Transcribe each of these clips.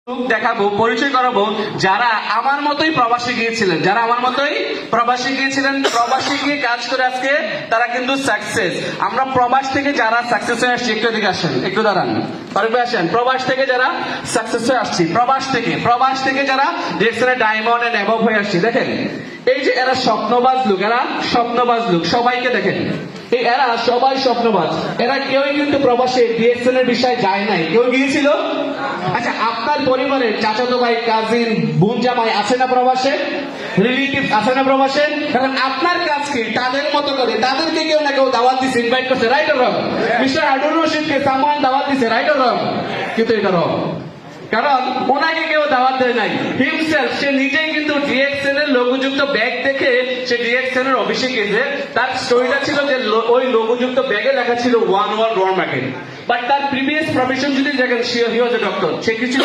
দেখাবো, পরিচয় করাবো যারা আমার মতোই প্রবাসী গিয়েছিলেন, প্রবাসী গিয়ে কাজ করে আজকে তারা কিন্তু সাকসেস। আমরা প্রবাস থেকে যারা সাকসেস হয়ে আসছি, একটু এদিকে আসেন, একটু দাঁড়ান, আসেন। প্রবাস থেকে যারা সাকসেস হয়ে আসছি, প্রবাস থেকে যারা ডিরেকশনে ডায়মন্ড এন্ড অ্যাবভ হয়ে আসছি, দেখেন এই যে এরা স্বপ্নবাজ লোক, সবাইকে দেখেন, এরা সবাই স্বপ্নবাজ। এরা কেউই কিন্তু প্রবাসে ডিরেকশন এর বিষয়ে যায় নাই। কেউ গিয়েছিল? আচ্ছা, আপনার পরিবারের চাচাতো ভাই, কাজিন, বোন, জামাই আছে না প্রবাসে? রিলেটিভ আছে না প্রবাসে? এখন আপনার কাজ কি? তাদের মতো করে তাদেরকে কেউ না কেউ দাওয়াত দিচ্ছে, ইনভাইট করছে, right or wrong? Mister Harun রশিদকে সামওয়ান দাওয়াত দিচ্ছে, রাইট অর রং? কিন্তু এটা রং, কারণ ওনাকে কেউ দাওয়াত দেয় নাই। হিমসেলফ, সে নিজেই কিন্তু ডিএক্সএন এর লোগোযুক্ত ব্যাগ দেখে সে ডিএক্সএন এর অফিসে গেছে। তার স্টোরিটা ছিল যে ওই লোগোযুক্ত ব্যাগে লেখা ছিল 1-1 মার্কেট। বাট তার প্রিভিয়াস প্রফেশন যদি দেখেন, হি ওয়াজ এ ডক্টর। সে কি ছিল?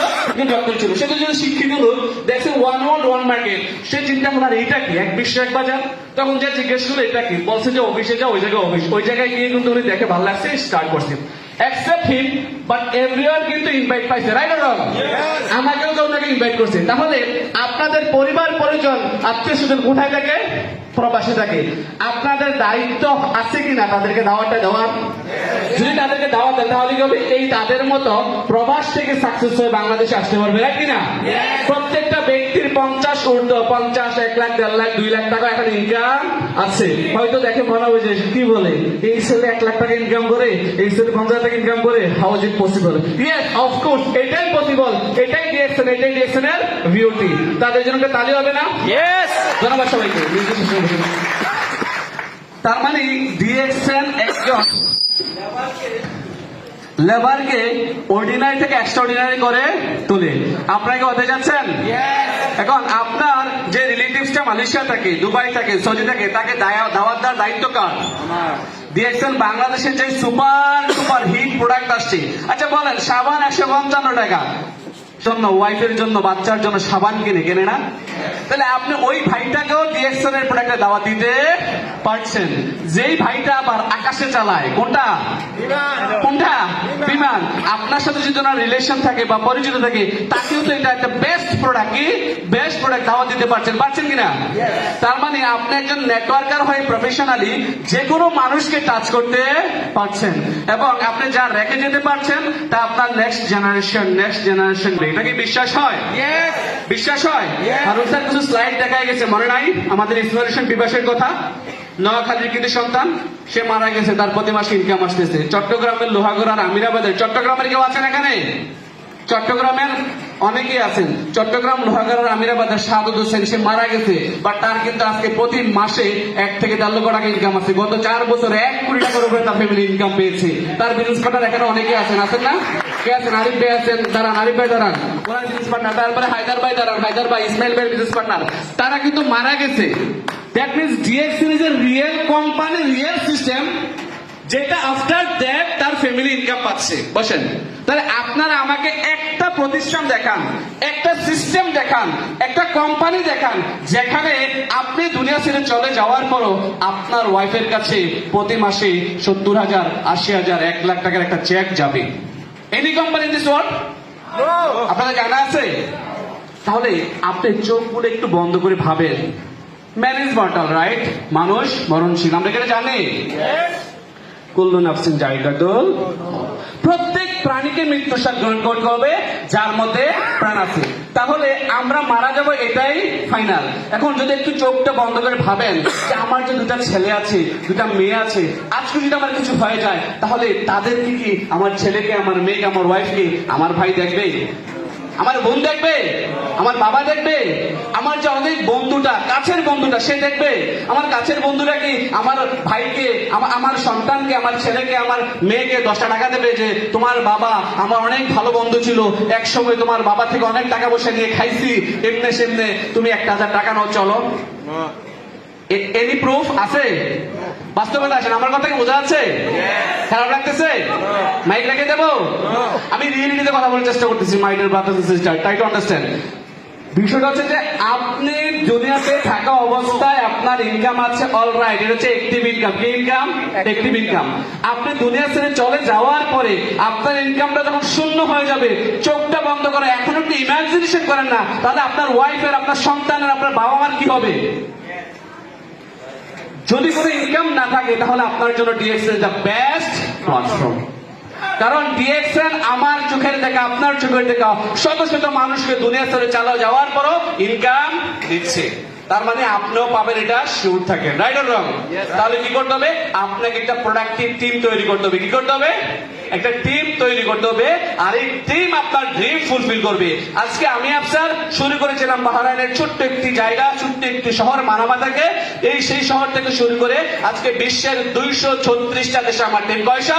ডক্টর ছিল। সে তো যদি শিক্ষিত লোক, দেখছে 1-1 মার্কেট, সে চিন্তা করল এটা কি, এক বিশ্ব এক বাজার। তখন যে জিজ্ঞেস করলো এটা কি, বলছে যে অফিসে যাও, ওই জায়গায় অফিস। ওই জায়গায় গিয়ে কিন্তু উনি দেখে ভালো লাগছে, স্টার্ট করছে। Except him, but everyone কিন্তু ইনভাইট পাইছে, রাইট অর রং? আমাকেও কেউ নাকি ইনভাইট করছে। তাহলে আপনাদের পরিবার পরিজন আত্মীয় স্বজন কোথায় থাকে? প্রবাসী থাকে। আপনাদের দায়িত্ব আছে কিনা তাদেরকে দাওয়াতটা দেওয়ার? যদি তাদেরকে দাওয়াত দেন, তাহলে কি হবে? এই তাদের মতো প্রবাস থেকে সাকসেস হয়ে বাংলাদেশে আসতে পারবে, রাইট কিনা? প্রত্যেকটা ব্যক্তির 50 ঊর্ধ্ব, 50, 1 লাখ, 1.5 লাখ, 2 লাখ টাকা এখন ইনকাম আছে। হয়তো দেখে মনে হবে যে কি বলে, এই ছেলে 1 লাখ টাকা ইনকাম করে, এই ছেলে 50 টাকা ইনকাম করে, how is it possible? Yes, of course, এটাই পসিবল। এটাই ডিরেকশন এর বিউটি। তাদের জন্য তালি হবে না? ইয়েস, ধন্যবাদ সবাইকে। তার মানে ডিরেকশন একজন লেবারকে অর্ডিনারি থেকে এক্সট্রাঅর্ডিনারি করে তোলে। আপনাকে হতে যাচ্ছেন? এখন আপনার যে রিলেটিভসটা মালয়েশিয়া থাকে, দুবাই থাকে, সৌদি থাকে, তাকে দাওয়াত দেওয়ার দায়িত্ব কার? ডিরেকশন বাংলাদেশের যে সুপার হিট প্রোডাক্ট আসছে। আচ্ছা বলেন, সাবান 155 টাকা, জন্য ওয়াইফের জন্য, বাচ্চার জন্য সাবান কেনে না? তাহলে আপনি ওই ভাইটাকেও ডিরেকশন এর প্রোডাক্টে দাওয়াত দিতে পারছেন। যেই ভাইটা আবার আকাশে চালায়, কোনটা? বিমান। আপনার সাথে যদি ওনার রিলেশন থাকে বা পরিচিত থাকে, তাকেও তো এটা একটা বেস্ট প্রোডাক্ট দাওয়াত দিতে পারছেন কিনা? তার মানে আপনি একজন নেটওয়ার্কার হয়ে প্রফেশনালি যে কোনো মানুষকে টাচ করতে পারছেন, এবং আপনি যা রেখে যেতে পারছেন তা আপনার নেক্সট জেনারেশন এটা কি বিশ্বাস হয়? বিশ্বাস হয়? হারুন স্যার কিছু স্লাইড দেখা গেছে, মনে নাই আমাদের ইন্সপিরেশন বিভাসের কথা? নোয়াখালীর কৃতি সন্তান, সে মারা গেছে, তার প্রতি মাসে ইনকাম আসতেছে। চট্টগ্রামের লোহাগড়ার আমিরাবাদের, চট্টগ্রামের কেউ আছেন এখানে? চট্টগ্রামের অনেকেই আছেন। চট্টগ্রাম লোহাগড়ার আমিরাবাদের সাদুদ হোসেন, সে মারা গেছে, বাট তার কিন্তু আজকে প্রতি মাসে 1 থেকে 1.5 লক্ষ টাকা ইনকাম আছে। গত 4 বছরে 1 কোটি টাকার উপরে তার ফ্যামিলি ইনকাম পেয়েছে। তার বিজনেস পার্টনার এখানে অনেকে আছেন না? কে আছেন? আরিফ ভাই আছেন, দাঁড়ান, আরিফ ভাই দাঁড়ান, ওনার বিজনেস পার্টনার। তারপরে হায়দার ভাই দাঁড়ান, হায়দার ভাই, ইসমাইল ভাই বিজনেস পার্টনার। তারা কিন্তু মারা গেছে। That means DXN is a real company, real system, যেটা আফটার দ্যাট তার ফ্যামিলি ইনকাম পাচ্ছে। বসেন। তাহলে আপনারা আমাকে একটা প্রতিষ্ঠান দেখান, একটা সিস্টেম দেখান, একটা কোম্পানি দেখান, যেখানে আপনি দুনিয়া ছেড়ে চলে যাওয়ার পরও আপনার ওয়াইফের কাছে প্রতি মাসে 70,000, 80,000, 1 লাখ টাকার একটা চেক যাবে। Any company in this world? আপনাদের জানা আছে? তাহলে আপনি চোখ খুলে একটু বন্ধ করে ভাবেন, ম্যান ইজ মর্টাল, রাইট? মানুষ মরণশীল, আমরা এটা জানি। কুল্লু নাফসিন যায়কাতুল, প্রত্যেক প্রাণীকে মৃত্যু স্বাদ গ্রহণ করতে হবে যার মধ্যে প্রাণ আছে। তাহলে আমরা মারা যাব, এটাই ফাইনাল। এখন যদি একটু চোখটা বন্ধ করে ভাবেন যে আমার যে 2টা ছেলে আছে, 2টা মেয়ে আছে, আজকে যদি আমার কিছু হয়ে যায়, তাহলে তাদেরকে কি, আমার ছেলেকে, আমার মেয়েকে, আমার ওয়াইফকে আমার ভাই দেখবে? আমার বোন দেখবে? আমার বাবা দেখবে? আমার যে অনেক বন্ধুটা, কাছের বন্ধুটা, সে দেখবে? আমার কাছের বন্ধুরা কি আমার ভাইকে, আমার সন্তানকে, আমার ছেলেকে, আমার মেয়েকে 10টা টাকা দেবে যে তোমার বাবা আমার অনেক ভালো বন্ধু ছিল, এক সময় তোমার বাবা থেকে অনেক টাকা পয়সা নিয়ে খাইছি, এমনে সেমনে, তুমি 1,000 টাকা নাও, চলো? এনি প্রুফ আছে? বাস্তবতা আসেন, আমার কথা কি বোঝা যাচ্ছে? খারাপ লাগতেছে? মাইক রেখে দেবো? আমি রিয়েলিটিতে কথা বলার চেষ্টা করতেছি, my dear brothers and sister, try to understand. বিষয়টা হচ্ছে যে আপনি দুনিয়াতে থাকা অবস্থায় আপনার ইনকাম আছে, অলরাইট, এটা হচ্ছে অ্যাক্টিভ ইনকাম। কি ইনকাম? Active income. আপনি দুনিয়া ছেড়ে চলে যাওয়ার পরে আপনার ইনকামটা যখন শূন্য হয়ে যাবে, চোখটা বন্ধ করে এখন একটু রিলেশন করেন না, তাহলে আপনার ওয়াইফের, আপনার সন্তানের, আপনার বাবা মার কি হবে? যদি কোনো ইনকাম না থাকে তাহলে আপনার জন্য ডিএক্সএন দ্য বেস্ট প্ল্যাটফর্ম। কারণ ডিএক্সএন আমার চোখের দেখা, আপনার চোখের দেখা শত শত মানুষকে দুনিয়া ছেড়ে চালা যাওয়ার পরও ইনকাম দিচ্ছে। তার মানে আপনিও পাবেন, এটা শিওর থাকেন। রাইট অর রং? তাহলে কি করতে হবে? আপনাকে একটা প্রোডাক্টিভ টিম তৈরি করতে হবে। কি করতে হবে? একটা টিম তৈরি করতে হবে, আর এই টিম আপনার ড্রিম ফুলফিল করবে। আজকে আমি আপনার শুরু করেছিলাম বাহরাইনের ছোট্ট একটি জায়গা, ছোট্ট একটি শহর মানামা থেকে। সেই শহর থেকে শুরু করে আজকে বিশ্বের 236টা দেশে আমার টিম। কয়সা?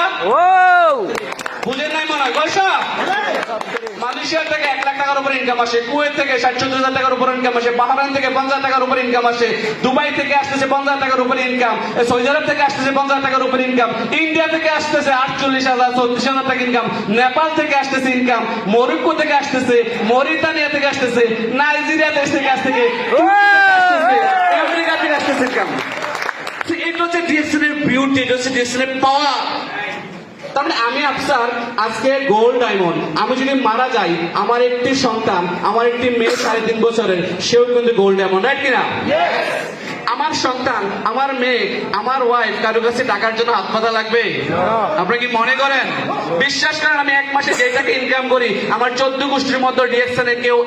বুঝেন নাই মনে হয়? কয়সা? মালয়েশিয়া থেকে 1 লাখ টাকার উপর ইনকাম আসে, কুয়েত থেকে 60-70 টাকার উপর ইনকাম আসে, বাহরাইন থেকে 50 টাকার উপর ইনকাম আসে, দুবাই থেকে আসতেছে 50 টাকার উপর ইনকাম, সৌদি আরব থেকে আসতেছে 50 টাকার উপর ইনকাম, ইন্ডিয়া থেকে আসতেছে 48,000 34,000 টাকা ইনকাম, নেপাল থেকে আসতেছে ইনকাম, মরক্কো থেকে আসতেছে, মরিতানিয়া থেকে আসতেছে, নাইজেরিয়া দেশ থেকে আসতেছে, আমেরিকা থেকে আসতেছে ইনকাম। এটা হচ্ছে ডিএক্সএন এর বিউটি, এটা হচ্ছে ডিএক্সএন এর পাওয়ার। তার মানে আমি আপনার আজকে গোল্ড ডায়মন্ড, আমি যদি মারা যাই, আমার একটি সন্তান, আমার একটি মেয়ে 3.5 বছরের, সেও কিন্তু গোল্ড ডায়মন্ড। রাইট কিনা? আমার সন্তান, আমার মেয়ে, আমার ওয়াইফ কারো কাছে টাকার জন্য হাত পাতা লাগবে? আপনারা কি মনে করেন? বিশ্বাস করেন, আমি 1 মাসে যে টাকা ইনকাম করি, আমার 14 গোষ্ঠীর মধ্যে ডিএক্সএন এ কেউ,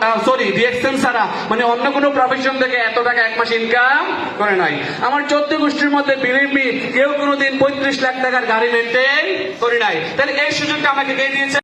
ডিএক্সএন ছাড়া মানে অন্য কোনো প্রফেশন থেকে এত টাকা 1 মাসে ইনকাম করে নাই। আমার 14 গোষ্ঠীর মধ্যে বিলিভ মি, কেউ কোনোদিন 35 লাখ টাকার গাড়ি মেনটেন করে নাই। তাহলে এই সুযোগটা আমাকে কে দিয়েছে?